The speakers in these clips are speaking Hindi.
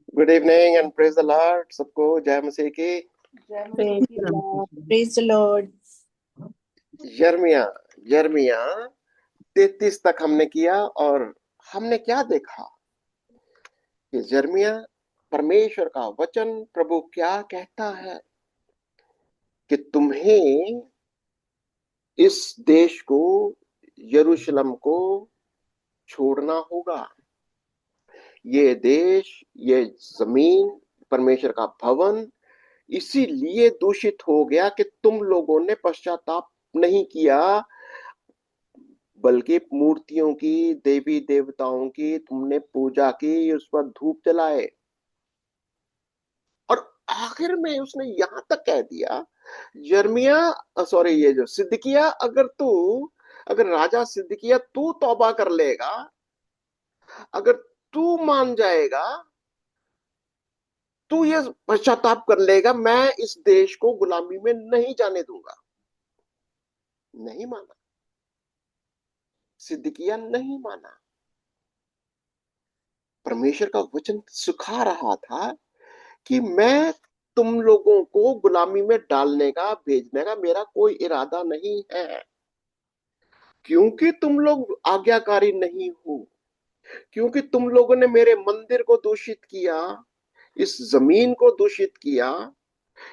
Good evening and praise the lord. सबको जय मसीह की। जय मसीह प्रेज की द जय। लॉर्ड। Praise the lord. यर्मिया यर्मिया 33 तक हमने किया और हमने क्या देखा कि यर्मिया परमेश्वर का वचन प्रभु क्या कहता है कि तुम्हें इस देश को, यरूशलेम को छोड़ना होगा। ये देश, ये जमीन, परमेश्वर का भवन इसीलिए दूषित हो गया कि तुम लोगों ने पश्चाताप नहीं किया, बल्कि मूर्तियों की, देवी देवताओं की तुमने पूजा की, उस पर धूप जलाए। और आखिर में उसने यहां तक कह दिया, यर्मिया सॉरी, ये जो सिद्किया, अगर राजा सिद्किया तू तौबा कर लेगा, अगर तू मान जाएगा, तू ये पश्चाताप कर लेगा, मैं इस देश को गुलामी में नहीं जाने दूंगा। नहीं माना, सिद्किया नहीं माना। परमेश्वर का वचन सिखा रहा था कि मैं तुम लोगों को गुलामी में डालने का, भेजने का मेरा कोई इरादा नहीं है, क्योंकि तुम लोग आज्ञाकारी नहीं हो, क्योंकि तुम लोगों ने मेरे मंदिर को दूषित किया, इस जमीन को दूषित किया,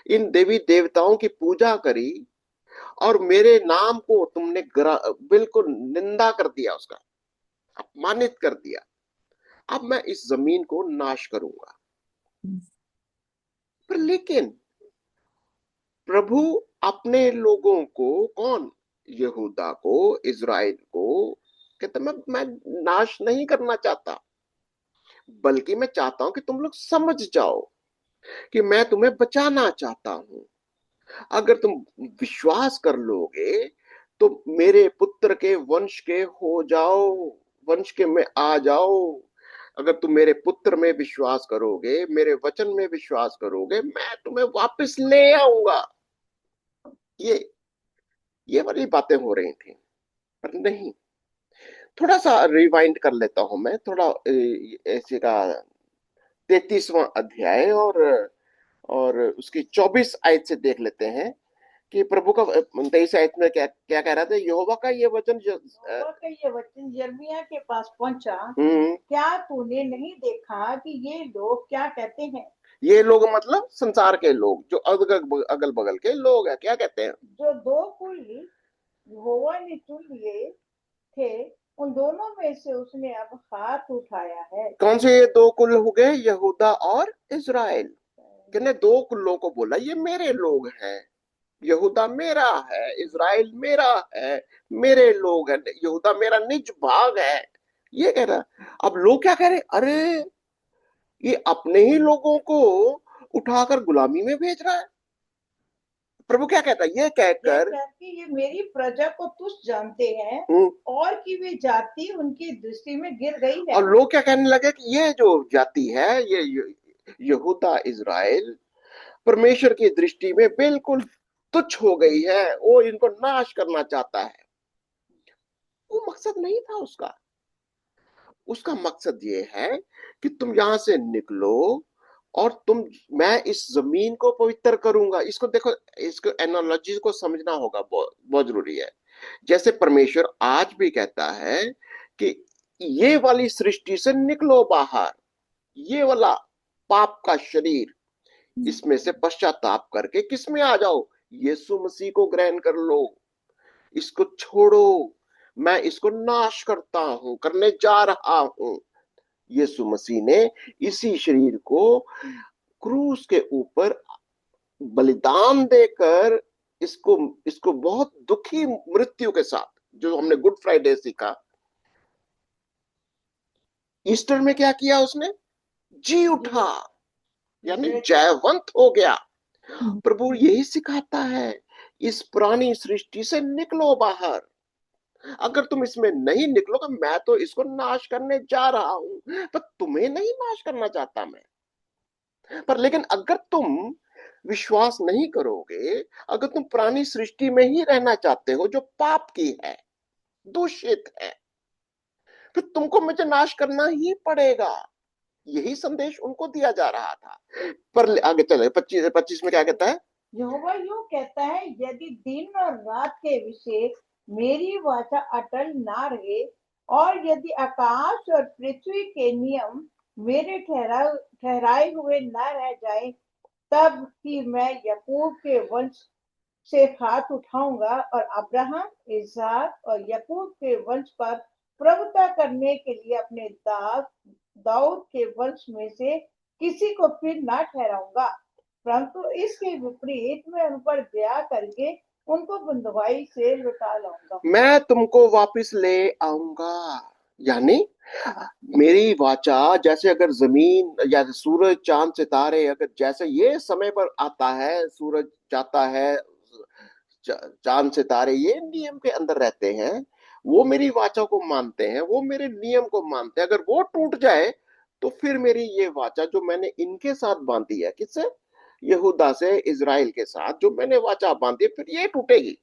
इन देवी देवताओं की पूजा करी, और मेरे नाम को तुमने बिल्कुल निंदा कर दिया, उसका अपमानित कर दिया। अब मैं इस जमीन को नाश करूंगा। पर लेकिन प्रभु अपने लोगों को, कौन, यहूदा को, इज़राइल को कहता, मैं नाश नहीं करना चाहता, बल्कि मैं चाहता हूं कि तुम लोग समझ जाओ कि मैं तुम्हें बचाना चाहता हूं। अगर तुम विश्वास कर लोगे तो मेरे पुत्र के वंश के हो जाओ, वंश के में आ जाओ। अगर तुम मेरे पुत्र में विश्वास करोगे, मेरे वचन में विश्वास करोगे, मैं तुम्हें वापस ले आऊंगा। ये ये वाली बातें हो रही थी। पर नहीं, थोड़ा सा रिवाइंड कर लेता हूं मैं, थोड़ा ऐसे का 33वां अध्याय और उसकी 24 आयत से देख लेते हैं कि प्रभु का 23 आयत में क्या क्या कह रहा था। यहोवा का ये वचन यहोवा का ये वचन यिर्मयाह के पास पहुंचा। हम्म, क्या तूने नहीं देखा कि ये लोग क्या कहते हैं? ये लोग मतलब संसार के लोग, जो अगल बगल के लोग हैं, क्या कहते हैं? जो दो कुल यहोवा ने चुन लिए थे, उन दोनों में से उसने अब हाथ उठाया है। कौन से ये दो कुल हो गए? यहूदा और इज़राइल। किन्ने दो कुलों को बोला? ये मेरे लोग हैं। यहूदा मेरा है, इज़राइल मेरा है, मेरे लोग हैं, यहूदा मेरा निज भाग है। ये कह रहा। अब लोग क्या कह रहे? अरे, ये अपने ही लोगों को उठाकर गुलामी में भेज रहा है। प्रभु क्या कहता है ये कहकर? ये मेरी प्रजा को तुच्छ जानते हैं हम्म, और कि वे जाति उनकी दृष्टि में गिर गई है। और लोग क्या कहने लगे कि ये जो जाति है, ये यहूदा, इज़राइल, परमेश्वर की दृष्टि में बिल्कुल तुच्छ हो गई है, वो इनको नाश करना चाहता है। वो मकसद नहीं था उसका। उसका मकसद ये है कि तुम यहां से निकलो और मैं इस जमीन को पवित्र करूंगा। इसको देखो, इसको एनालॉजी को समझना होगा, बहुत बहुत जरूरी है। जैसे परमेश्वर आज भी कहता है कि ये वाली सृष्टि से निकलो बाहर, ये वाला पाप का शरीर, इसमें से पश्चाताप करके किस में आ जाओ? यीशु मसीह को ग्रहण कर लो, इसको छोड़ो। मैं इसको नाश करता हूं, करने जा रहा हूं। यीशु मसीह ने इसी शरीर को क्रूस के ऊपर बलिदान देकर, इसको इसको बहुत दुखी मृत्यु के साथ, जो हमने गुड फ्राइडे सीखा, ईस्टर में क्या किया उसने? जी उठा, यानी जयवंत हो गया। प्रभु यही सिखाता है, इस पुरानी सृष्टि से निकलो बाहर। अगर तुम इसमें नहीं निकलोगे, मैं तो इसको नाश करने जा रहा हूं। पर तुम्हें नहीं नाश करना चाहता मैं। पर लेकिन अगर तुम विश्वास नहीं करोगे, अगर तुम पुरानी सृष्टि में ही रहना चाहते हो जो पाप की है, दूषित है, फिर तुमको मुझे नाश करना ही पड़ेगा। यही संदेश उनको दिया जा रहा था। पर आगे चले 25 में क्या कहता है? यहोवा यूं कहता है, यदि दिन और रात के विषय मेरी वाचा अटल ना रहे, और यदि आकाश और पृथ्वी के नियम मेरे ठहराए हुए ना रह जाए, तब ही मैं याकूब के वंश से हाथ उठाऊंगा और अब्राहम, इसहाक और याकूब के वंश पर प्रभुता करने के लिए अपने दास दाऊद के वंश में से किसी को फिर ना ठहराऊंगा, परंतु इसके विपरीत मैं उन पर दया करके उनको बंधुआई से लौटा लाऊंगा। मैं तुमको वापस ले आऊंगा। यानी मेरी वाचा, जैसे अगर जमीन या सूरज चांद सितारे, अगर जैसे ये समय पर आता है, सूरज जाता है, चांद सितारे ये नियम के अंदर रहते हैं, वो मेरी वाचा को मानते हैं, वो मेरे नियम को मानते हैं, अगर वो टूट जाए तो फिर मेरी ये वाचा जो मैंने इनके साथ बांधी है, किससे? यहूदा से, इज़राइल के साथ जो मैंने वाचा बांधी है, फिर ये टूटेगी।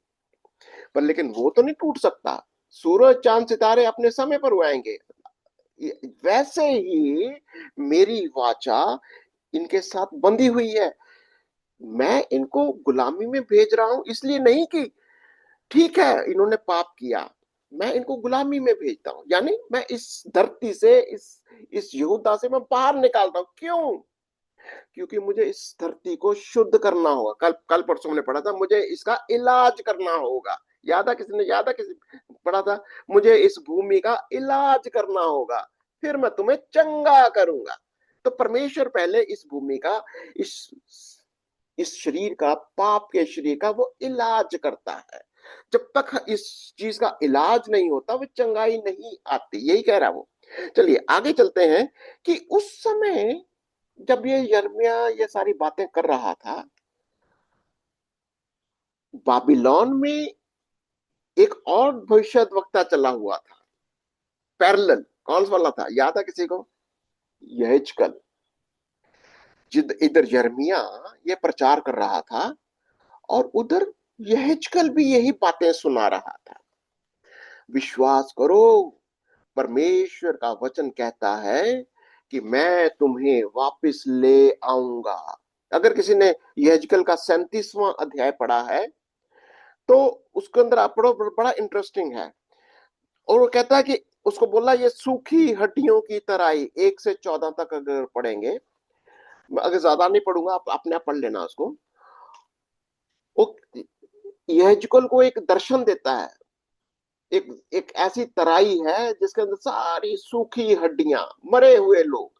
पर लेकिन वो तो नहीं टूट सकता। सूरज चांद सितारे अपने समय पर आएंगे, वैसे ही मेरी वाचा इनके साथ बंधी हुई है। मैं इनको गुलामी में भेज रहा हूं इसलिए नहीं कि ठीक है इन्होंने पाप किया, मैं इनको गुलामी में भेजता हूं, यानी मैं इस धरती से, इस यहूदा से मैं बाहर निकालता हूं। क्यों? क्योंकि मुझे इस धरती को शुद्ध करना होगा। कल कल परसों हमने पढ़ा था, मुझे इसका इलाज करना होगा। याद है किसी ने, याद है किसी पढ़ा था? मुझे इस भूमि का इलाज करना होगा, फिर मैं तुम्हें चंगा करूंगा। तो परमेश्वर पहले इस भूमि का, इस शरीर का, पाप के शरीर का वो इलाज करता है। जब तक इस चीज का इलाज नहीं होता वो चंगाई नहीं आती, यही कह रहा वो। चलिए आगे चलते हैं कि उस समय जब ये यिर्मयाह ये सारी बातें कर रहा था, बाबिलोन में एक और भविष्यद्वक्ता चला हुआ था, पैरेलल। कौन सा वाला था, याद है किसी को? यहेजकल। जिद इधर यिर्मयाह ये प्रचार कर रहा था और उधर यहेजकल भी यही बातें सुना रहा था। विश्वास करो, परमेश्वर का वचन कहता है कि मैं तुम्हें वापस ले आऊंगा। अगर किसी ने यहेजकल का 37वां अध्याय पढ़ा है तो उसके अंदर आप पढ़ो, बड़ा इंटरेस्टिंग है। और वो कहता है कि उसको बोला ये सूखी हड्डियों की तराई, 1 से 14 तक अगर पढ़ेंगे, अगर ज्यादा नहीं पढ़ूंगा, आप अपने आप पढ़ लेना उसको। वो यहेजकल को एक दर्शन देता है, एक एक ऐसी तराई है जिसके अंदर सारी सूखी हड्डियां, मरे हुए लोग।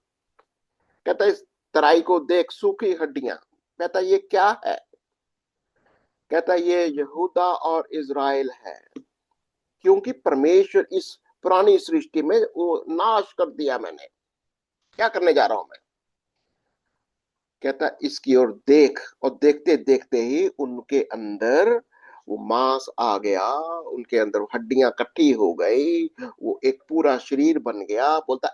कहता है इस तराई को देख, सूखी हड्डियां। कहता है ये क्या है? कहता है ये यहूदा और इज़राइल है, क्योंकि परमेश्वर इस पुरानी सृष्टि में वो नाश कर दिया मैंने। क्या करने जा रहा हूं मैं? कहता है इसकी ओर देख, और देखते देखते ही उनके अंदर वो मांस आ गया, उनके अंदर हड्डियां इकट्ठी हो गई, वो एक पूरा शरीर बन गया। बोलता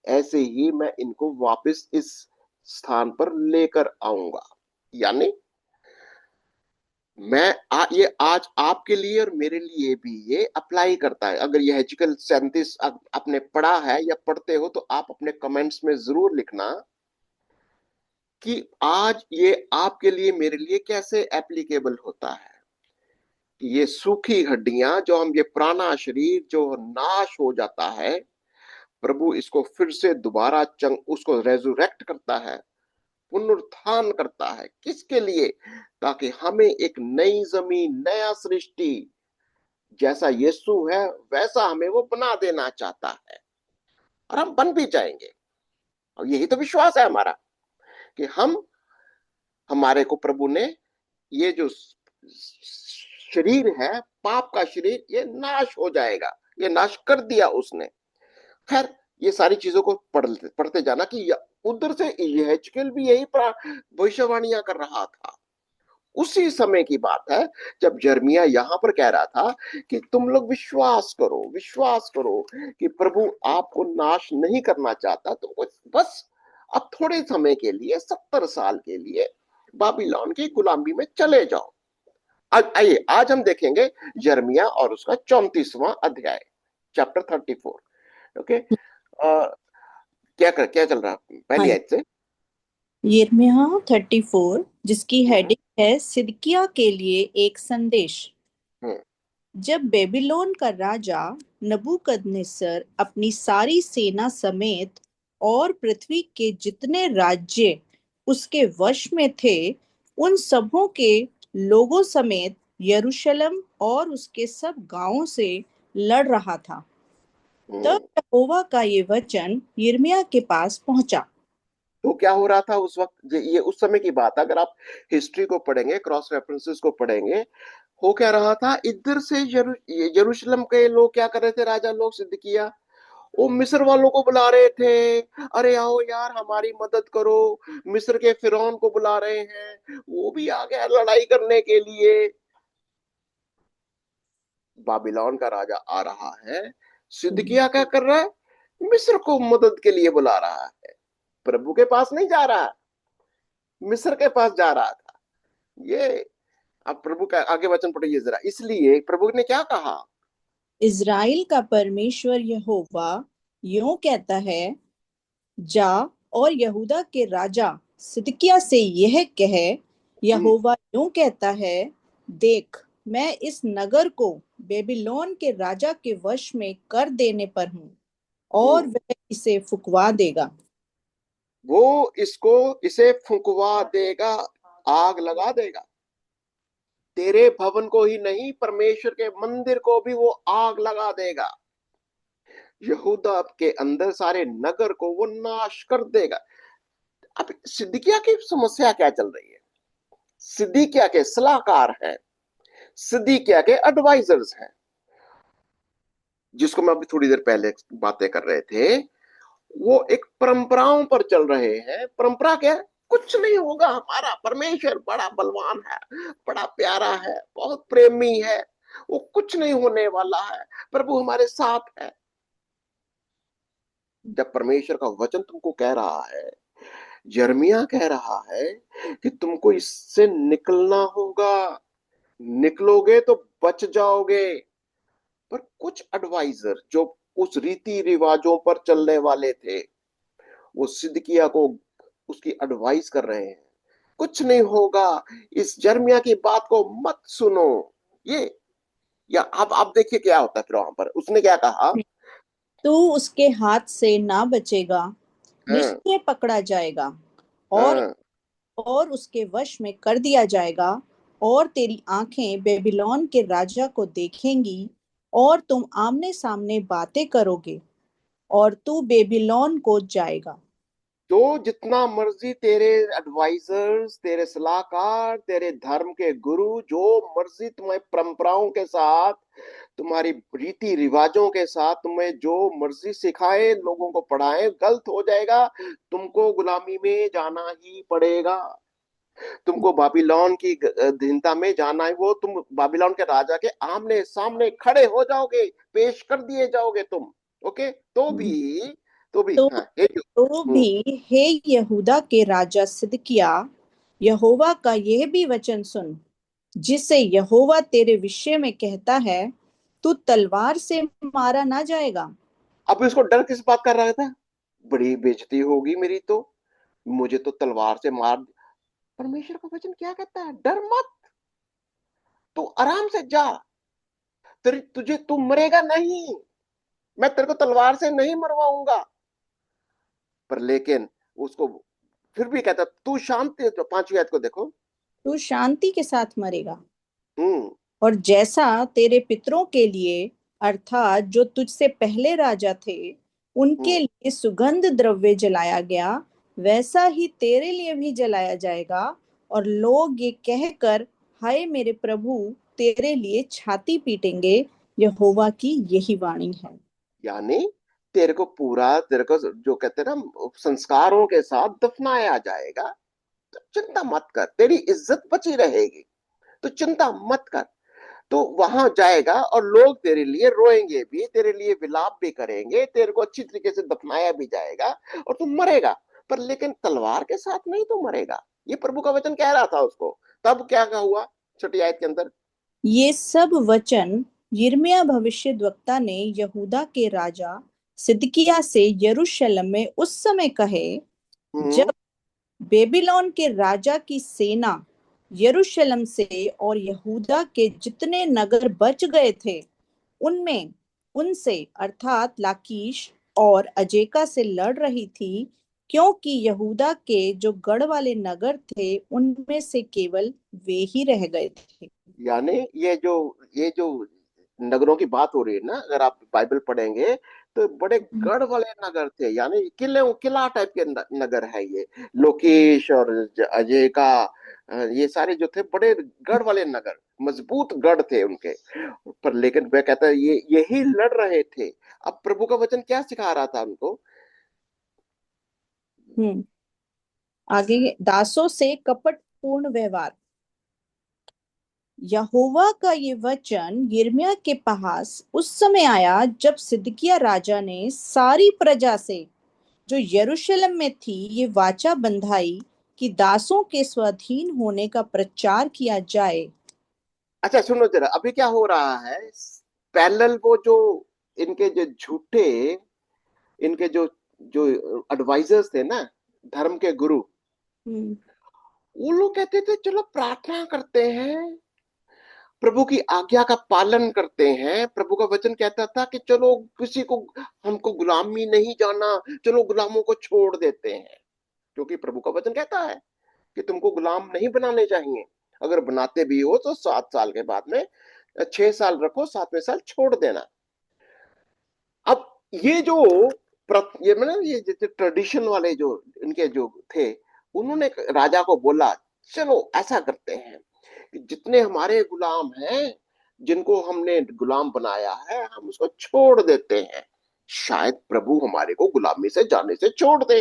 ऐसे ही मैं इनको वापस इस स्थान पर लेकर आऊंगा। यानी ये आज आपके लिए और मेरे लिए भी ये अप्लाई करता है। अगर ये हेजिकल 37 आपने पढ़ा है या पढ़ते हो तो आप अपने कमेंट्स में जरूर लिखना कि आज ये आपके लिए, मेरे लिए कैसे एप्लीकेबल होता है। कि ये सूखी हड्डियां, जो हम, ये पुराना शरीर जो नाश हो जाता है, प्रभु इसको फिर से दोबारा उसको रेजुरेक्ट करता है, पुनरुत्थान करता है। किसके लिए? ताकि हमें एक नई जमीन, नया सृष्टि, जैसा यीशु है वैसा हमें वो बना देना चाहता है, और हम बन भी जाएंगे। और यही तो विश्वास है हमारा कि हमारे को प्रभु ने ये जो शरीर है, पाप का शरीर, ये नाश हो जाएगा, ये नाश कर दिया उसने। खैर ये सारी चीजों को पढ़ते पढ़ते जाना कि उधर से यहेजकेल भी यही भविष्यवाणियां कर रहा था। उसी समय की बात है जब यिर्मयाह यहां पर कह रहा था कि तुम लोग विश्वास करो, विश्वास करो कि प्रभु आपको नाश नहीं करना चाहता। तुमको बस अब थोड़े समय के लिए, 70 साल के लिए बाबिलोन की गुलामी में चले जाओ। आइए आज हम देखेंगे यिर्मयाह और उसका 34वां अध्याय, चैप्टर 34। ओके। क्या चल रहा हाँ, पहली आयत से? यिर्मयाह 34 जिसकी हम्म, हेडिंग है सिदकिय्याह के लिए एक संदेश। हम्म, जब बेबीलोन का राजा नबूकदनेस्सर अपनी सारी सेना समेत और पृथ्वी के जितने राज्य उसके वश में थे उन सबों के लोगों समेत यरूशलेम और उसके सब गांवों से लड़ रहा था, तब हम्म। यहोवा का ये वचन यिर्मयाह के पास पहुंचा। तो क्या हो रहा था उस वक्त? ये उस समय की बात है। अगर आप हिस्ट्री को पढ़ेंगे, क्रॉस रेफरेंसेस को पढ़ेंगे, हो क्या रहा था इधर से ये यरूशलेम के लोग क्या कर रहे थे, राजा लोग, सिदकिय्याह, वो मिस्र वालों को बुला रहे थे। अरे आओ यार हमारी मदद करो। मिस्र के फिरौन को बुला रहे हैं, वो भी आ गया लड़ाई करने के लिए। बाबिलोन का राजा आ रहा है, सिदकिय्याह क्या कर रहा है? मिस्र को मदद के लिए बुला रहा है। प्रभु के पास नहीं जा रहा, मिस्र के पास जा रहा था ये। अब प्रभु का आगे वचन पढ़िए जरा। इसलिए प्रभु ने क्या कहा? इज़राइल का परमेश्वर यहोवा यूं कहता है, जा और यहूदा के राजा सिदकिय्याह से यह कह, हम्म, यहोवा यूं कहता है, देख, मैं इस नगर को बेबीलोन के राजा के वश में कर देने पर हूँ और हम्म। वह इसे फुकवा देगा। वो इसे फुंकवा देगा, आग लगा देगा। तेरे भवन को ही नहीं, परमेश्वर के मंदिर को भी वो आग लगा देगा। यहूदा के अंदर सारे नगर को वो नाश कर देगा। अब सिदकिय्याह की समस्या क्या चल रही है? सिदकिय्याह के सलाहकार हैं, सिदकिय्याह के एडवाइजर्स हैं, जिसको मैं अभी थोड़ी देर पहले बातें कर रहे थे। वो एक परंपराओं पर चल रहे हैं। परंपरा क्या है? कुछ नहीं होगा, हमारा परमेश्वर बड़ा बलवान है, बड़ा प्यारा है, बहुत प्रेमी है, वो कुछ नहीं होने वाला है, प्रभु हमारे साथ है। जब परमेश्वर का वचन तुमको कह रहा है, यिर्मयाह कह रहा है कि तुमको इससे निकलना होगा, निकलोगे तो बच जाओगे। पर कुछ एडवाइजर जो उस रीति रिवाजों पर चलने वाले थे, वो सिदकिय्याह को उसकी एडवाइस कर रहे हैं, कुछ नहीं होगा, इस यिर्मयाह की बात को मत सुनो। ये, या अब आप देखिए क्या होता है फिर वहां पर उसने क्या कहा। तू उसके हाथ से ना बचेगा, हाँ, निश्चय पकड़ा जाएगा और हाँ। और उसके वश में कर दिया जाएगा, और तेरी आंखें बेबीलोन के राजा को देखेंगी और तुम आमने सामने बातें करोगे और तू बेबीलोन को जाएगा। तो जितना मर्जी तेरे एडवाइजर्स, तेरे सलाहकार, तेरे धर्म के गुरु जो मर्जी तुम्हें परंपराओं के साथ, तुम्हारी रीति रिवाजों के साथ तुम्हें जो मर्जी सिखाए, लोगों को पढ़ाए, गलत हो जाएगा। तुमको गुलामी में जाना ही पड़ेगा। तुमको बाबिलोन की अधीनता में जाना है। वो तुम बाबिलोन के राजा के आमने सामने खड़े हो जाओगे, पेश कर दिए जाओगे तुम। ओके, तो भी तो हाँ, तो भी हे यहूदा के राजा सिदकिय्याह, यहोवा का यह भी वचन सुन, जिसे यहोवा तेरे विषय में कहता है, तू तलवार से मारा ना जाएगा। अब इसको डर किस बात कर रहा था? बड़ी बेइज्जती होगी मेरी तो, मुझे तो तलवार से मार। परमेश्वर का वचन क्या कहता है? डर मत, तू आराम से जा। तेरी तुझे तू मरेगा नहीं, मैं तेरे को तलवार से नहीं मरवाऊंगा। पर लेकिन उसको फिर भी कहता, तू शांति, तो पांचवी आयत को देखो। तू शांति के साथ मरेगा, हम्म, और जैसा तेरे पितरों के लिए, अर्थात जो तुझसे पहले राजा थे, उनके हम्म। लिए सुगंध द्रव्य जलाया गया, वैसा ही तेरे लिए भी जलाया जाएगा। और लोग ये कहकर, हाय मेरे प्रभु, तेरे लिए छाती पीटेंगे। यहोवा की यही वाणी है। यानी तेरे को पूरा, तेरे को जो कहते हैं ना, संस्कारों के साथ दफनाया जाएगा। तो चिंता मत कर, तेरी इज्जत बची रहेगी, तो चिंता मत कर। तो वहां जाएगा और लोग तेरे लिए रोएंगे भी, तेरे लिए विलाप भी करेंगे, तेरे को अच्छी तरीके से दफनाया भी जाएगा, और तू मरेगा। पर लेकिन तलवार के साथ नहीं तो मरेगा। ये प्रभु का वचन कह रहा था उसको। तब क्या क्या हुआ छठी आयत के अंदर? ये सब वचन यिर्मयाह भविष्यद्वक्ता ने यहूदा के राजा सिदकिय्याह से यरूशलेम में उस समय कहे, जब बेबीलोन के राजा की सेना यरूशलेम से और यहूदा के जितने नगर बच गए थे उनमें उनसे अर्थात लाकीश और अजेका से लड़ रही थी, क्योंकि यहूदा के जो गढ़ वाले नगर थे उनमें से केवल वे ही रह गए थे। यानी ये जो नगरों की बात हो रही है ना, अगर आप बाइबल पढ़ेंगे तो बड़े गढ़ वाले नगर थे, यानी किला टाइप के नगर है ये। लोकेश और अजय का ये सारे जो थे बड़े गढ़ वाले नगर, मजबूत गढ़ थे उनके। पर लेकिन वह कहता है ये यही लड़ रहे थे। अब प्रभु का वचन क्या सिखा रहा था उनको? हम्म आगे, दासों से कपटपूर्ण व्यवहार। यहोवा का ये वचन यिर्मयाह के पास उस समय आया जब सिदकिय्याह राजा ने सारी प्रजा से जो यरूशलेम में थी ये वाचा बंधाई कि दासों के स्वाधीन होने का प्रचार किया जाए। अच्छा सुनो जरा, अभी क्या हो रहा है? पैरेलल वो जो इनके जो झूठे, इनके जो जो एडवाइजर्स थे ना, धर्म के गुरु, हम्म वो लोग कहते थे चलो प्रार्थना करते हैं, प्रभु की आज्ञा का पालन करते हैं। प्रभु का वचन कहता था कि चलो किसी को, हमको गुलामी नहीं जाना, चलो गुलामों को छोड़ देते हैं। क्योंकि प्रभु का वचन कहता है कि तुमको गुलाम नहीं बनाने चाहिए, अगर बनाते भी हो तो 7 साल के बाद में 6 साल रखो, 7वें साल छोड़ देना। अब ये जो ये मतलब ये जो ट्रेडिशन वाले जो इनके जो थे, उन्होंने राजा को बोला चलो ऐसा करते हैं कि जितने हमारे गुलाम हैं, जिनको हमने गुलाम बनाया है, हम उसको छोड़ देते हैं, शायद प्रभु हमारे को गुलामी से जाने से छोड़ दे।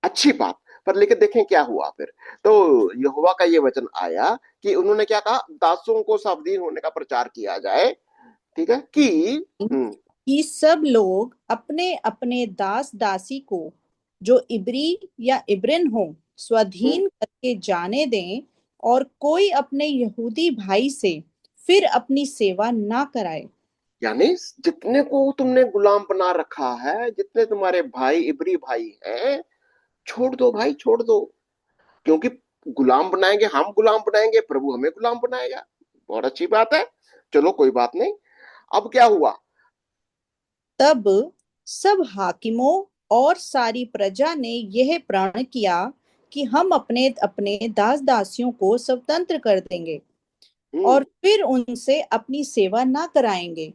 अच्छी बात। पर लेकिन देखें क्या हुआ फिर। तो यहोवा का ये वचन आया कि उन्होंने क्या कहा, दासों को सावधान होने का प्रचार किया जाए। ठीक है कि कि सब लोग अपने अपने दास दासी को जो इब्री या इब्रिन हो हम्म, स्वाधीन करके जाने दें, और कोई अपने यहूदी भाई से फिर अपनी सेवा ना कराए। यानी जितने को तुमने गुलाम बना रखा है, जितने तुम्हारे भाई इब्री भाई हैं, छोड़ दो भाई, छोड़ दो। क्योंकि गुलाम बनाएंगे, हम गुलाम बनाएंगे, प्रभु हमें गुलाम बनाएगा। बहुत अच्छी बात है, चलो कोई बात नहीं। अब क्या हुआ? तब सब हाकिमों और सारी प्रजा ने यह प्रण किया कि हम अपने अपने दास दासियों को स्वतंत्र कर देंगे हम्म और फिर उनसे अपनी सेवा ना कराएंगे।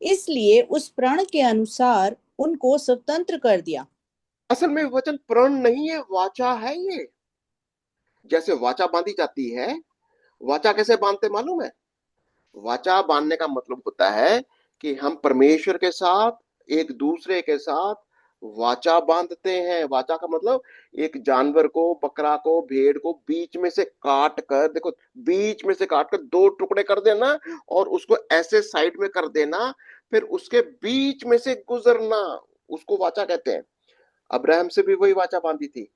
इसलिए उस प्रण के अनुसार उनको स्वतंत्र कर दिया। असल में वचन प्रण नहीं है, वाचा है ये। जैसे वाचा बांधी जाती है, वाचा कैसे बांधते मालूम है? वाचा बांधने का मतलब होता है कि हम परमेश्वर के साथ, एक दूसरे के साथ वाचा बांधते हैं। वाचा का मतलब एक जानवर को, बकरा को, भेड़ को बीच में से काट कर, देखो, बीच में से काट कर 2 टुकड़े कर देना और उसको ऐसे साइड में कर देना, फिर उसके बीच में से गुजरना, उसको वाचा कहते हैं। अब्राहम से भी वही वाचा बांधी थी,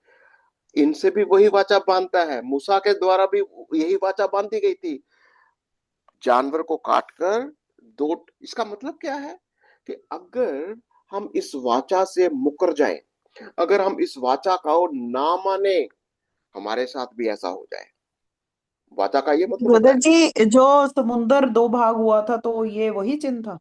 इनसे भी वही वाचा बांधता है, मूसा के द्वारा भी यही वाचा बांधी गई थी, जानवर को काटकर दो। इसका मतलब क्या है कि अगर हम इस वाचा से मुकर जाए, अगर हम इस वाचा का ना माने, हमारे साथ भी ऐसा हो जाए। वाचा का ये मतलब होता ब्रदर है। जी, जो समुंदर दो भाग हुआ था तो ये वही चिन्ह था।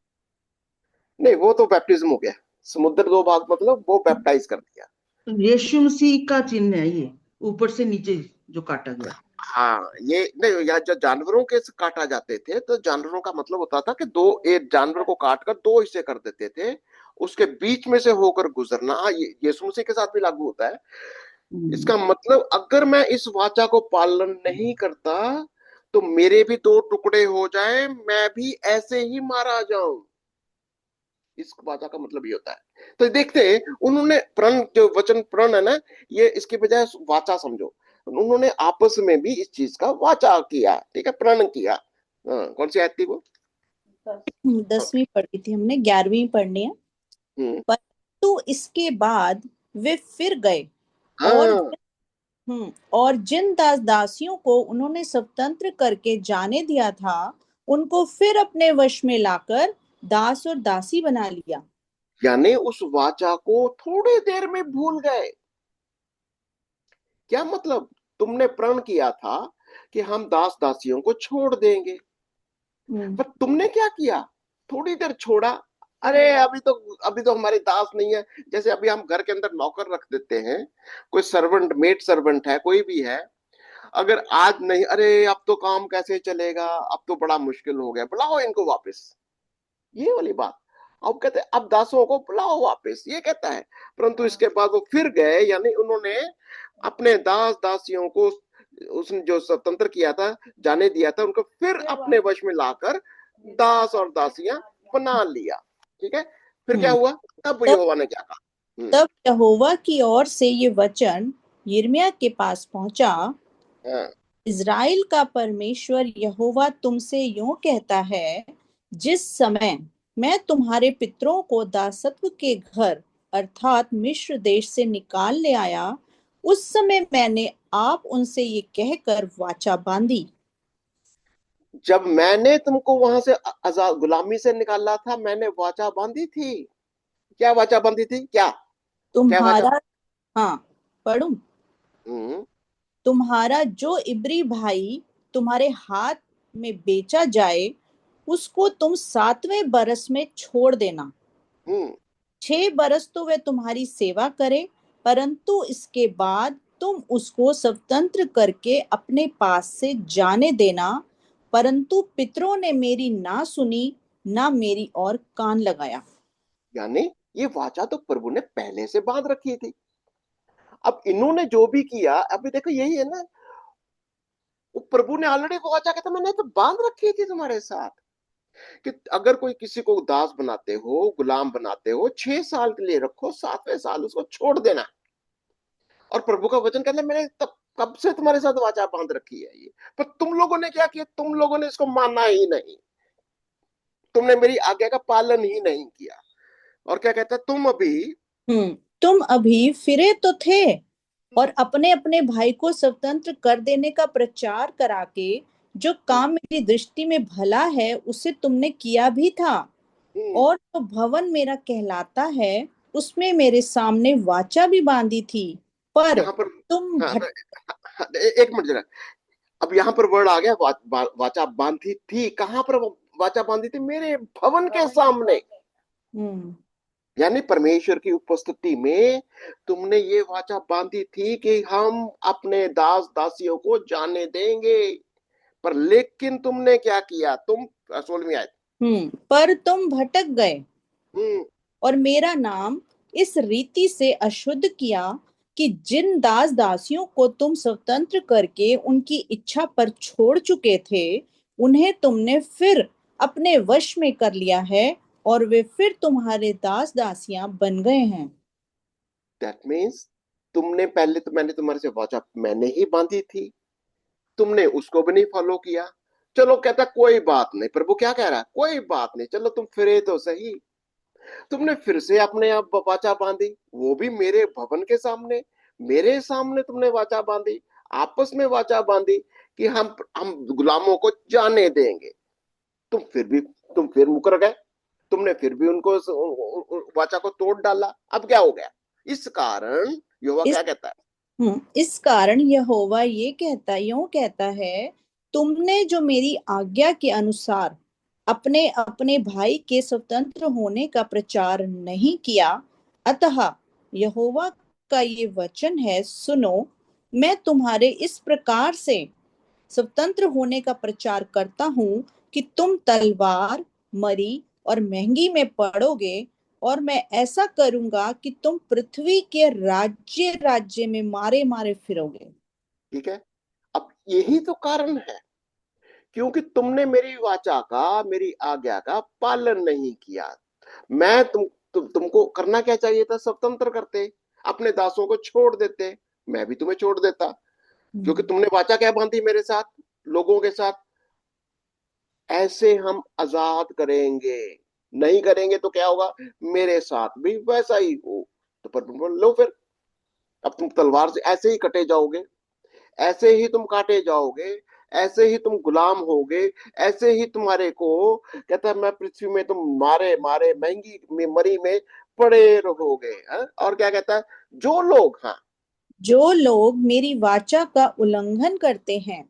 नहीं, वो तो बैप्टिज्म हो गया। समुद्र 2 भाग मतलब वो बैप्टाइज कर दिया। यीशु मसीह का चिन्ह है ये, ऊपर से नीचे जो काटा गया। हाँ, ये नहीं, या जब जानवरों के से काटा जाते थे तो जानवरों का मतलब होता था कि एक जानवर को काट कर 2 हिस्से कर देते थे, उसके बीच में से होकर गुजरना। हाँ, ये यीशु मसीह के साथ भी लागू होता है। इसका मतलब अगर मैं इस वाचा को पालन नहीं करता तो मेरे भी 2 टुकड़े हो जाए, मैं भी ऐसे ही मारा जाऊं। इस वाचा का मतलब ये होता है। तो देखते हैं, उन्होंने प्रण, जो वचन प्रण है ना, ये इसके बजाय वाचा समझो, उन्होंने आपस में भी इस चीज का वाचा किया, ठीक है, प्रण किया। कौन सी आयत थी वो? 10वीं पढ़ी थी हमने, 11वीं पढ़नी है। हम्म, परंतु इसके बाद वे फिर गए और हाँ, और जिन दास दासियों को उन्होंने स्वतंत्र करके जाने दिया था उनको फिर अपने वश में लाकर दास और दासी बना लिया। यानी उस वाचा को थोड़ी देर में भूल गए। क्या मतलब? तुमने प्रण किया था कि हम दास दासियों को छोड़ देंगे, पर तुमने क्या किया? थोड़ी देर छोड़ा, अरे अभी तो हमारे दास नहीं है। जैसे अभी हम घर के अंदर नौकर रख देते हैं, कोई सर्वेंट, मेड सर्वेंट है, कोई भी है, अगर आज नहीं, अरे अब तो काम कैसे चलेगा, अब तो बड़ा मुश्किल हो गया, बुलाओ इनको वापस, ये वाली बात। अब कहते हैं अब दासों को बुलाओ वापस, ये कहता है। परंतु इसके बाद वो फिर गए, यानी उन्होंने अपने दास दासियों को, उसने जो स्वतंत्र किया था, जाने दिया था, उनको फिर अपने वश में लाकर दास और दासियां बना लिया। ठीक है, फिर क्या हम्म हुआ? तब तब यहोवा ने क्या कहा? तब यहोवा की ओर से ये वचन यिर्मयाह के पास पहुंचा। हाँ, इज़राइल का परमेश्वर यहोवा तुमसे यूं कहता है, जिस समय मैं तुम्हारे पितरों को दासत्व के घर अर्थात मिस्र देश से निकाल ले आया, उस समय मैंने आप उनसे ये कहकर वाचा बांधी। जब मैंने तुमको वहां से आजाद गुलामी से निकाला था, मैंने वाचा बांधी थी। क्या वाचा बांधी थी? क्या क्या वाचा? तुम्हारा, हाँ, पढ़ूं? हम्म। तुम्हारा जो इब्री भाई तुम्हारे हाथ में बेचा जाए, उसको तुम 7वें बरस में छोड़ देना। हम्म। 6 बरस तो वह तुम्हारी सेवा करे, परंतु इसके बाद तुम उसको स्वतंत्र करके अपने पास से जाने देना। परंतु पितरों ने मेरी ना सुनी, ना मेरी ओर कान लगाया। यानी ये वाचा तो प्रभु ने पहले से बांध रखी थी। अब इन्होंने जो भी किया, अभी देखो यही है ना, वो प्रभु ने ऑलरेडी वाचा कहता मैंने तो बांध रखी थी तुम्हारे साथ, कि अगर कोई किसी को दास बनाते हो, गुलाम बनाते हो, 6 साल के लिए रखो, 7वें साल उसको छोड़ देना। और प्रभु का वचन कहना मैंने तब कब से तुम्हारे साथ वाचा बांध रखी है ये। पर तुम लोगों ने क्या किया? तुम लोगों ने इसको माना ही नहीं, तुमने मेरी आज्ञा का पालन ही नहीं किया। और क्या कहता है? तुम अभी फिरे तो थे, और अपने अपने भाई को स्वतंत्र कर देने का प्रचार करा के जो काम मेरी दृष्टि में भला है उसे तुमने किया भी था। हम्म, और जो भवन मेरा कहलाता है उसमें मेरे सामने वाचा भी बांधी थी, पर यहाँ पर, तुम हाँ, भट हाँ, एक मिनट जरा। अब यहाँ पर वर्ड आ गया, वाचा बांधी थी। कहाँ पर वाचा बांधी थी? मेरे भवन के सामने। हम्म यानी परमेश्वर की उपस्थिति में तुमने ये वाचा बांधी थी कि हम अपने दास दासियों को जाने देंगे। पर लेकिन तुमने क्या किया? तुम 16वीं आयत। पर तुम भटक गए हम्म। और मेरा नाम इस रीति से अशुद्ध किया कि जिन दास दासियों को तुम स्वतंत्र करके उनकी इच्छा पर छोड़ चुके थे, उन्हें तुमने फिर अपने वश में कर लिया है, और वे फिर तुम्हारे दास दासियां बन गए हैं। दैट मीन्स तुमने पहले तो, मैंने तुम्हारे से वाचा मैंने ही बांधी थी, तुमने उसको भी नहीं फॉलो किया। चलो, कहता कोई बात नहीं। प्रभु क्या कह रहा है? कोई बात नहीं, चलो तुम फिरे तो सही। तुमने फिर से अपने आप वाचा बांधी, वो भी मेरे भवन के सामने, मेरे सामने तुमने वाचा बांधी, आपस में वाचा बांधी कि हम गुलामों को जाने देंगे। तुम फिर मुकर गए, तुमने फिर भी उनको वाचा को तोड़ डाला। अब क्या हो गया? इस कारण यहोवा इस क्या कहता है? इस कारण यहोवा यूं कहता है, तुमने जो मेरी आज्ञा के अनुसार अपने अपने भाई के स्वतंत्र होने का प्रचार नहीं किया, अतः यहोवा का ये वचन है, सुनो, मैं तुम्हारे इस प्रकार से स्वतंत्र होने का प्रचार करता हूँ कि तुम तलवार, मरी और महंगी में पड़ोगे, और मैं ऐसा करूंगा कि तुम पृथ्वी के राज्य राज्य में मारे मारे फिरोगे। ठीक है, अब यही तो कारण है, क्योंकि तुमने मेरी वाचा का, मेरी आज्ञा का पालन नहीं किया। मैं तुमको करना क्या चाहिए था? स्वतंत्र करते, अपने दासों को छोड़ देते, मैं भी तुम्हें छोड़ देता। क्योंकि तुमने वाचा क्या बांधी मेरे साथ, लोगों के साथ? ऐसे हम आजाद करेंगे, नहीं करेंगे तो क्या होगा? मेरे साथ भी वैसा ही हो। तो पर बोल लो फिर, अब तुम तलवार से ऐसे ही कटे जाओगे, ऐसे ही तुम काटे जाओगे, ऐसे ही तुम गुलाम होगे, ऐसे ही तुम्हारे को, कहता है मैं पृथ्वी में तुम मारे मारे महंगी में मरी में पड़े रहोगे। और क्या कहता है, जो लोग, हाँ, जो लोग मेरी वाचा का उल्लंघन करते हैं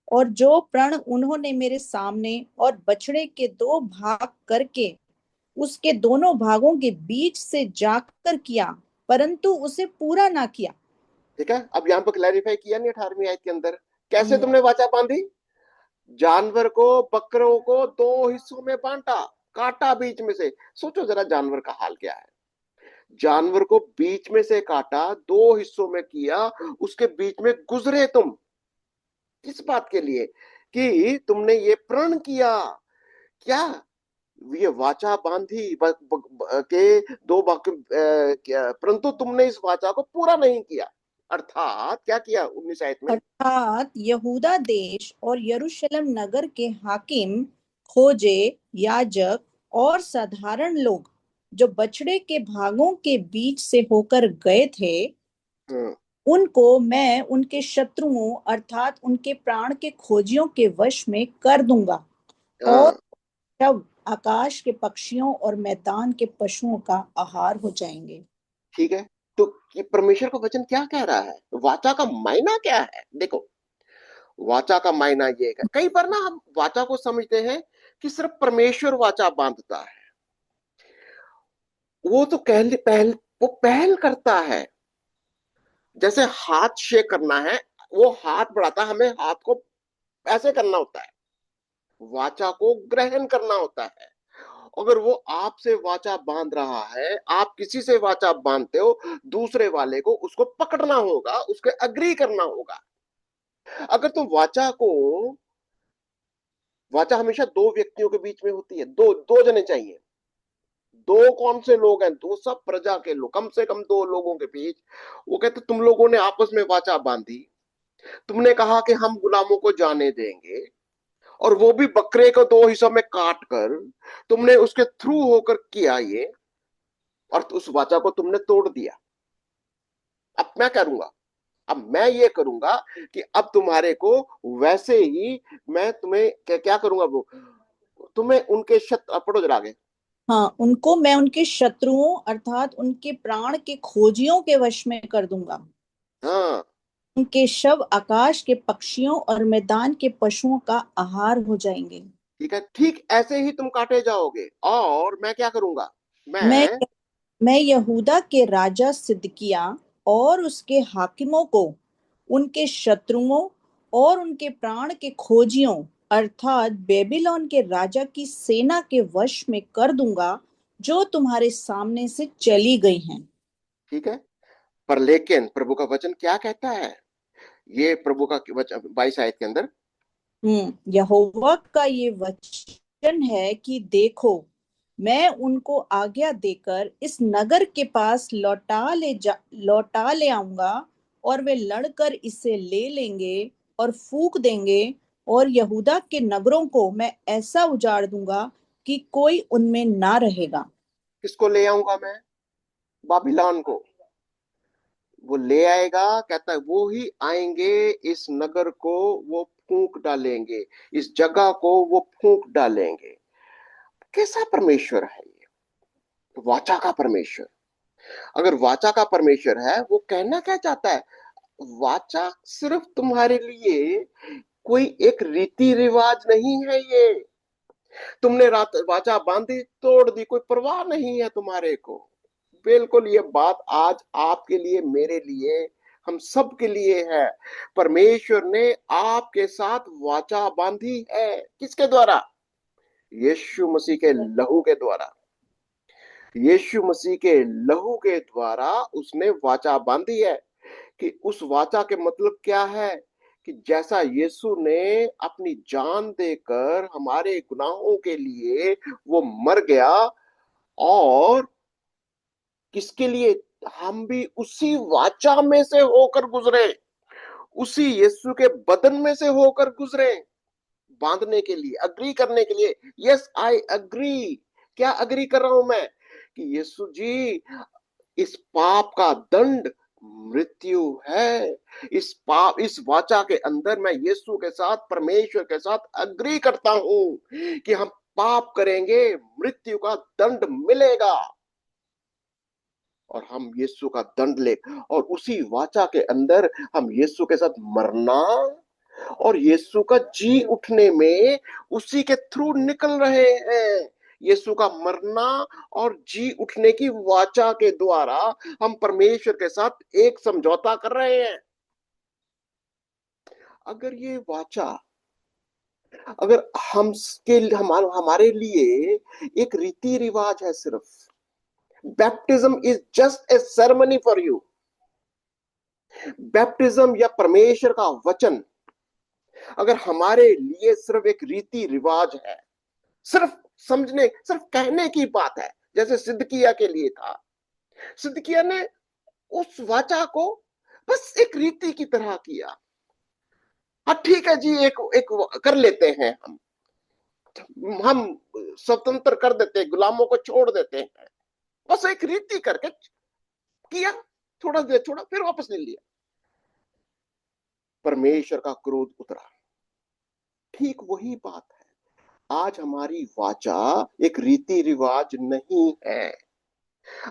और जो प्रण उन्होंने मेरे सामने और बछड़े के दो भाग करके उसके दोनों भागों के बीच से जाकर किया, परंतु उसे पूरा ना किया। ठीक है, अब यहाँ पर क्लैरिफाई किया नहीं 18वीं आयत के अंदर, कैसे हम्म, तुमने वाचा बांधी? जानवर को, बकरों को दो हिस्सों में बांटा, काटा बीच में से। सोचो जरा जानवर का हाल क्या है। जानवर को बीच में से काटा, दो हिस्सों में किया, उसके बीच में गुजरे तुम, किस बात के लिए? कि तुमने ये प्रण किया, क्या? ये वाचा बांधी के दो परंतु तुमने इस वाचा को पूरा नहीं किया। अर्थात क्या किया 19 आयत में? अर्थात यहूदा देश और यरूशलेम नगर के हाकिम, खोजे, याजक और साधारण लोग जो बछड़े के भागों के बीच से होकर गए थे, हम्म, उनको मैं उनके शत्रुओं अर्थात उनके प्राण के खोजियों के वश में कर दूंगा, और हाँ, शव आकाश के पक्षियों और मैदान के पशुओं का आहार हो जाएंगे। ठीक है। तो ये परमेश्वर का वचन क्या कह रहा है? वाचा का मायना क्या है? देखो, वाचा का मायना ये है, कई बार ना हम वाचा को समझते हैं कि सिर्फ परमेश्वर वाचा बांधता है। वो तो वो पहल करता है। जैसे हाथ शेक करना है, वो हाथ बढ़ाता है, हमें हाथ को ऐसे करना होता है, वाचा को ग्रहण करना होता है। अगर वो आपसे वाचा बांध रहा है, आप किसी से वाचा बांधते हो, दूसरे वाले को उसको पकड़ना होगा, उसके अग्री करना होगा। अगर तुम वाचा हमेशा दो व्यक्तियों के बीच में होती है, दो दो जने चाहिए। दो कौन से लोग हैं? दो सब प्रजा के लोग, कम से कम दो लोगों के बीच। वो कहते तुम लोगों ने आपस में वाचा बांधी, तुमने कहा कि हम गुलामों को जाने देंगे, और वो भी बकरे को दो हिस्सों में काट कर तुमने उसके थ्रू होकर किया ये, और उस वाचा को तुमने तोड़ दिया। अब मैं करूंगा, अब मैं ये करूंगा कि अब तुम्हारे को वैसे ही मैं तुम्हें क्या करूंगा, वो तुम्हें उनके शत्रु, पढ़ो जरा आगे। हाँ, उनको मैं उनके शत्रुओं अर्थात उनके प्राण के खोजियों के वश में कर दूंगा। हाँ, उनके शव आकाश के पक्षियों और मैदान के पशुओं का आहार हो जाएंगे। ठीक है, ठीक ऐसे ही तुम काटे जाओगे। और मैं क्या करूंगा? मैं मैं मैं यहूदा के राजा सिदकिया और उसके हाकिमों को उनके शत्रुओं और उनके प्राण के खोजियों अर्थात बेबीलोन के राजा की सेना के वश में कर दूंगा, जो तुम्हारे सामने से चली गई हैं। ठीक है, पर लेकिन प्रभु का वचन क्या कहता है? ये प्रभु का वचन 22 आयत के अंदर, यहोवा का ये वचन है कि देखो, मैं उनको आज्ञा देकर इस नगर के पास लौटा ले आऊंगा, और वे लड़कर इसे ले लेंगे और फूंक देंगे, और यहूदा के नगरों को मैं ऐसा उजाड़ दूंगा कि कोई उनमें ना रहेगा। किसको ले आऊंगा मैं? बाबिलोन को। वो ले आएगा, कहता है वो ही आएंगे, इस नगर को वो फूंक डालेंगे, इस जगह को वो फूंक डालेंगे। कैसा परमेश्वर है ये? वाचा का परमेश्वर। अगर वाचा का परमेश्वर है, वो कहना क्या चाहता है? वाचा सिर्फ तुम्हारे लिए कोई एक रीति रिवाज नहीं है ये। तुमने रात वाचा बांधी, तोड़ दी, कोई परवाह नहीं है तुम्हारे को। बिल्कुल ये बात आज आपके लिए, मेरे लिए, हम सब के लिए है। परमेश्वर ने आपके साथ वाचा बांधी है, किसके द्वारा? यीशु मसीह के लहू के द्वारा। यीशु मसीह के लहू के द्वारा उसने वाचा बांधी है। कि उस वाचा के मतलब क्या है? कि जैसा यीशु ने अपनी जान देकर हमारे गुनाहों के लिए वो मर गया, और किसके लिए? हम भी उसी वाचा में से होकर गुजरे, उसी यीशु के बदन में से होकर गुजरे, बांधने के लिए, अग्री करने के लिए। Yes, I agree. क्या अग्री कर रहा हूं मैं? कि यीशु जी, इस पाप का दंड मृत्यु है। इस वाचा के अंदर मैं यीशु के साथ, परमेश्वर के साथ अग्री करता हूं कि हम पाप करेंगे, मृत्यु का दंड मिलेगा। और हम यीशु का दंड ले, और उसी वाचा के अंदर हम यीशु के साथ मरना और यीशु का जी उठने में उसी के थ्रू निकल रहे हैं। यीशु का मरना और जी उठने की वाचा के द्वारा हम परमेश्वर के साथ एक समझौता कर रहे हैं। अगर ये वाचा, अगर हमारे लिए एक रीति रिवाज है, सिर्फ baptism is just a ceremony for you, baptism या परमेश्वर का वचन अगर हमारे लिए सिर्फ एक रीति रिवाज है, सिर्फ समझने, सिर्फ कहने की बात है, जैसे सिदकिया के लिए था, सिदकिया ने उस वाचा को बस एक रीति की तरह किया। हाँ ठीक है जी, एक एक कर लेते हैं, हम स्वतंत्र कर देते हैं, गुलामों को छोड़ देते हैं, बस एक रीति करके किया, थोड़ा देर छोड़ा, फिर वापस ले लिया। परमेश्वर का क्रोध उतरा। ठीक वही बात है, आज हमारी वाचा एक रीति रिवाज नहीं है।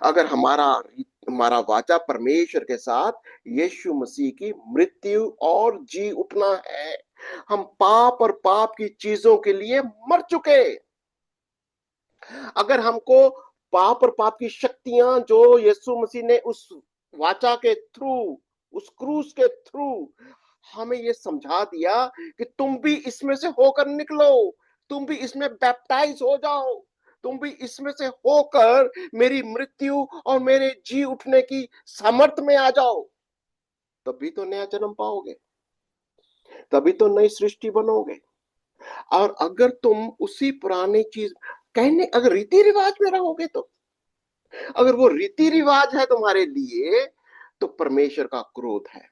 अगर हमारा वाचा परमेश्वर के साथ यीशु मसीह की मृत्यु और जी उठना है, हम पाप और पाप की चीजों के लिए मर चुके। अगर हमको पाप और पाप की शक्तियां जो यीशु मसीह ने उस वाचा के थ्रू, उस क्रूस के थ्रू हमें ये समझा दिया कि तुम भी इसमें से होकर निकलो, तुम भी इसमें बैप्टाइज हो जाओ, तुम भी इसमें से होकर मेरी मृत्यु और मेरे जी उठने की सामर्थ्य में आ जाओ, तभी तो नया जन्म पाओगे, तभी तो नई सृष्टि बनोगे। और अगर तुम उसी पुरानी चीज कहने, अगर रीति रिवाज में रहोगे, तो अगर वो रीति रिवाज है तुम्हारे लिए, तो परमेश्वर का क्रोध है।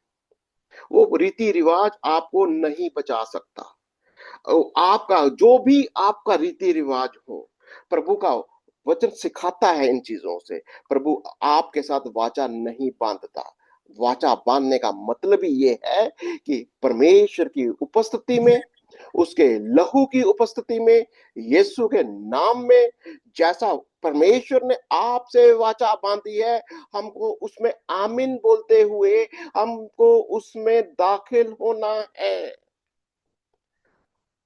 वो रीति रिवाज आपको नहीं बचा सकता। आपका जो भी आपका रीति रिवाज हो, प्रभु का वचन सिखाता है इन चीजों से। प्रभु आपके साथ वाचा नहीं बांधता। वाचा बांधने का मतलब ही ये है कि परमेश्वर की उपस्थिति में, उसके लहू की उपस्थिति में, यीशु के नाम में, जैसा परमेश्वर ने आपसे वाचा बांधी है, हमको उसमें आमीन बोलते हुए हमको उसमें दाखिल होना है।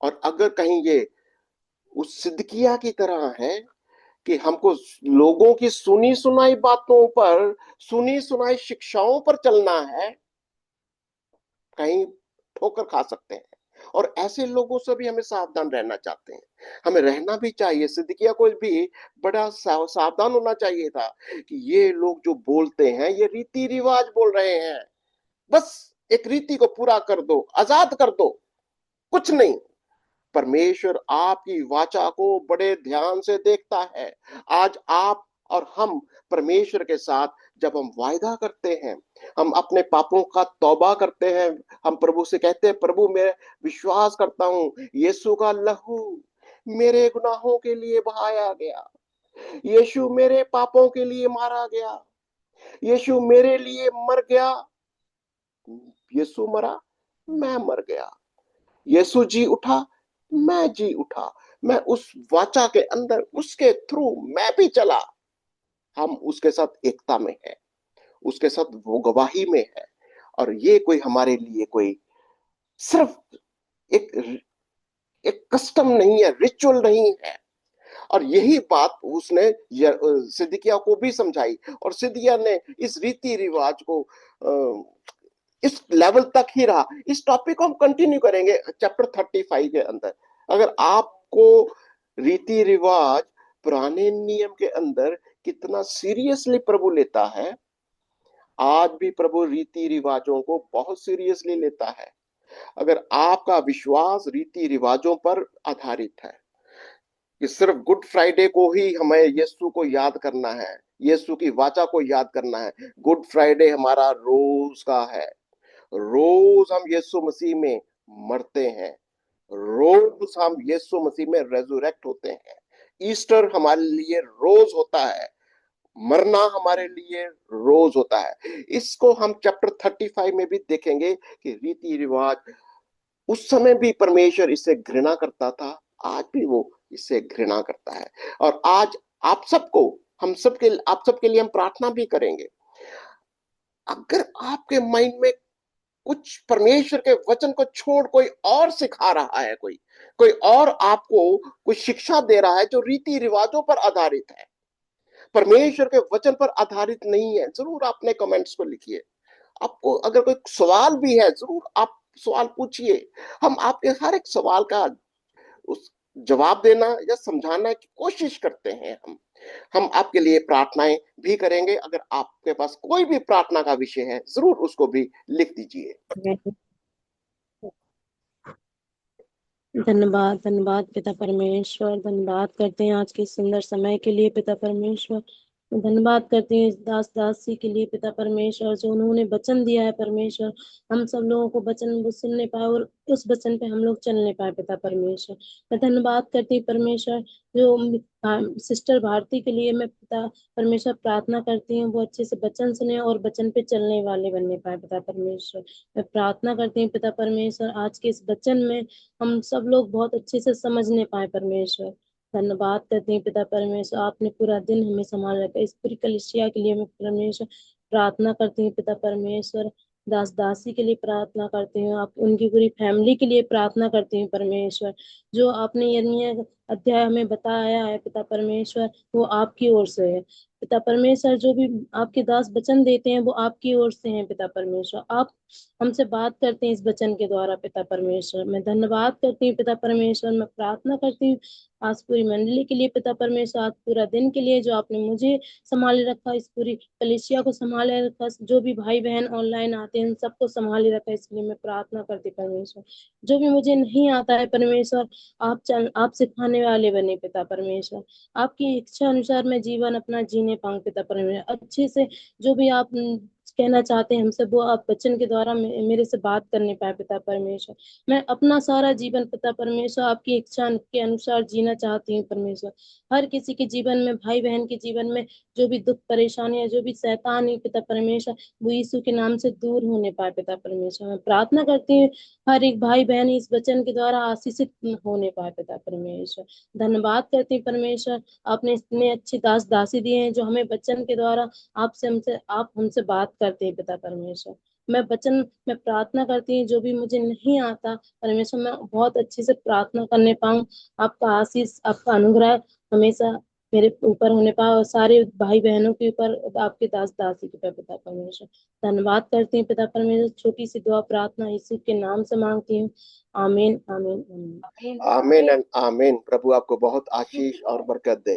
और अगर कहीं ये उस सिदकिया की तरह है कि हमको लोगों की सुनी सुनाई बातों पर, सुनी सुनाई शिक्षाओं पर चलना है, कहीं ठोकर खा सकते हैं। और ऐसे लोगों से भी हमें सावधान रहना चाहते हैं, हमें रहना भी चाहिए। सिदकिया को भी बड़ा सावधान होना चाहिए था कि ये लोग जो बोलते हैं ये रीति रिवाज बोल रहे हैं, बस एक रीति को पूरा कर दो, आजाद कर दो, कुछ नहीं। परमेश्वर आपकी वाचा को बड़े ध्यान से देखता है। आज आप और हम परमेश्वर के साथ जब हम वायदा करते हैं, हम अपने पापों का तौबा करते हैं, हम प्रभु से कहते हैं, प्रभु मैं विश्वास करता हूं यीशु का लहू मेरे गुनाहों के लिए बहाया गया, यीशु मेरे पापों के लिए मारा गया, यीशु मेरे लिए मर गया, यीशु मरा, मैं मर गया, यीशु जी उठा, मैं जी उठा, मैं उस वाचा के अंदर, उसके थ्रू मैं भी चला। हम उसके साथ एकता में है, उसके साथ वो गवाही में है। और ये कोई हमारे लिए कोई सिर्फ एक एक कस्टम नहीं है, रिचुअल नहीं है। और यही बात उसने सिदकिया को भी समझाई, और सिदकिया ने इस रीति रिवाज को इस लेवल तक ही रहा। इस टॉपिक को हम कंटिन्यू करेंगे चैप्टर 35 के अंदर। अगर आपको रीति रिवाज पुराने नियम के अंदर कितना सीरियसली प्रभु लेता है, आज भी प्रभु रीति रिवाजों को बहुत सीरियसली लेता है। अगर आपका विश्वास रीति रिवाजों पर आधारित है कि सिर्फ गुड फ्राइडे को ही हमें यीशु को याद करना है, यीशु की वाचा को याद करना है, गुड फ्राइडे हमारा रोज का है, रोज हम यीशु मसीह में मरते हैं, रोज हम यीशु मसीह में रेजरेक्ट होते हैं, ईस्टर हमारे लिए रोज होता है, मरना हमारे लिए रोज होता है। इसको हम चैप्टर 35 में भी देखेंगे कि रीति रिवाज उस समय भी परमेश्वर इससे घृणा करता था, आज भी वो इससे घृणा करता है। और आज आप सबको आप सबके लिए हम प्रार्थना भी करेंगे। अगर आपके माइंड में कुछ परमेश्वर के वचन को छोड़ कोई और सिखा रहा है, कोई और आपको कुछ शिक्षा दे रहा है जो रीति रिवाजों पर आधारित है, परमेश्वर के वचन पर आधारित नहीं है, जरूर अपने कमेंट्स को लिखिए। आपको अगर कोई सवाल भी है, जरूर आप सवाल पूछिए। हम आपके हर एक सवाल का उस जवाब देना या समझाना की कोशिश करते हैं। हम आपके लिए प्रार्थनाएं भी करेंगे। अगर आपके पास कोई भी प्रार्थना का विषय है, जरूर उसको भी लिख दीजिए। धन्यवाद धन्यवाद पिता परमेश्वर, धन्यवाद करते हैं आज के सुंदर समय के लिए पिता परमेश्वर। धन्यवाद करते हैं इस दास दासी के लिए पिता परमेश्वर, जो उन्होंने वचन दिया है परमेश्वर, हम सब लोगों को वचन वो सुनने पाए और उस वचन पे हम लोग चलने पाए पिता परमेश्वर। मैं धन्यवाद करती हूँ परमेश्वर, जो सिस्टर भारती के लिए मैं पिता परमेश्वर प्रार्थना करती हूँ, वो अच्छे से वचन सुने और वचन पे चलने वाले बनने पाए पिता परमेश्वर। मैं प्रार्थना करती हूँ पिता परमेश्वर, आज के इस वचन में हम सब लोग बहुत अच्छे से समझने पाए परमेश्वर। धन्यवाद करते हैं पिता परमेश्वर, आपने पूरा दिन हमें संभाल रखा। इस पूरी कलिसिया के लिए मैं परमेश्वर प्रार्थना करती हूँ पिता परमेश्वर, दास दासी के लिए प्रार्थना करती हूँ, आप उनकी पूरी फैमिली के लिए प्रार्थना करती हूँ परमेश्वर। जो आपने यर्मिया अध्याय हमें बताया है पिता परमेश्वर, वो आपकी ओर से है पिता परमेश्वर। जो भी आपके दास वचन देते हैं वो आपकी ओर से हैं पिता परमेश्वर। आप हमसे बात करते हैं इस वचन के द्वारा पिता परमेश्वर। मैं धन्यवाद करती हूँ पिता परमेश्वर, मैं प्रार्थना करती हूँ आज पूरी मंडली के लिए पिता परमेश्वर, आज पूरा दिन के लिए जो आपने मुझे संभाले रखा, इस पूरी कलिसिया को संभाले रखा, जो भी भाई बहन ऑनलाइन आते हैं सबको संभाले रखा, इसलिए मैं प्रार्थना करती परमेश्वर। जो भी मुझे नहीं आता है परमेश्वर, आप सिखाने वाले बने पिता परमेश्वर। आपकी इच्छा अनुसार मैं जीवन अपना जीने पाऊं पिता परमेश्वर अच्छे से। जो भी आप कहना चाहते हैं हमसे, वो आप वचन के द्वारा मेरे से बात करने पाए पिता परमेश्वर। मैं अपना सारा जीवन पिता परमेश्वर आपकी इच्छा के अनुसार जीना चाहती हूँ परमेश्वर। हर किसी के जीवन में, भाई बहन के जीवन में जो भी दुख परेशानियां, जो भी शैतान है पिता परमेश्वर, वो यीशु के नाम से दूर होने पाए पिता परमेश्वर। मैं प्रार्थना करती हूँ हर एक भाई बहन इस वचन के द्वारा आशीषित होने पाए पिता परमेश्वर। धन्यवाद करती हूँ परमेश्वर, आपने इतने अच्छे दास दासी दिए हैं जो हमें वचन के द्वारा आप हमसे बात करते हैं पिता परमेश्वर। मैं प्रार्थना करती हूँ जो भी मुझे नहीं आता परमेश्वर, मैं बहुत अच्छे से प्रार्थना करने पाऊँ। आपका आशीष, आपका अनुग्रह हमेशा मेरे ऊपर होने पाए और सारे भाई बहनों के ऊपर, आपके दास दासी के ऊपर पिता परमेश्वर। धन्यवाद करती हूँ पिता परमेश्वर, छोटी सी दुआ प्रार्थना यीशु के नाम से मांगती हूँ। आमीन आमीन आमीन। आमीन एंड आमीन। प्रभु आपको बहुत आशीष और बरकत दे।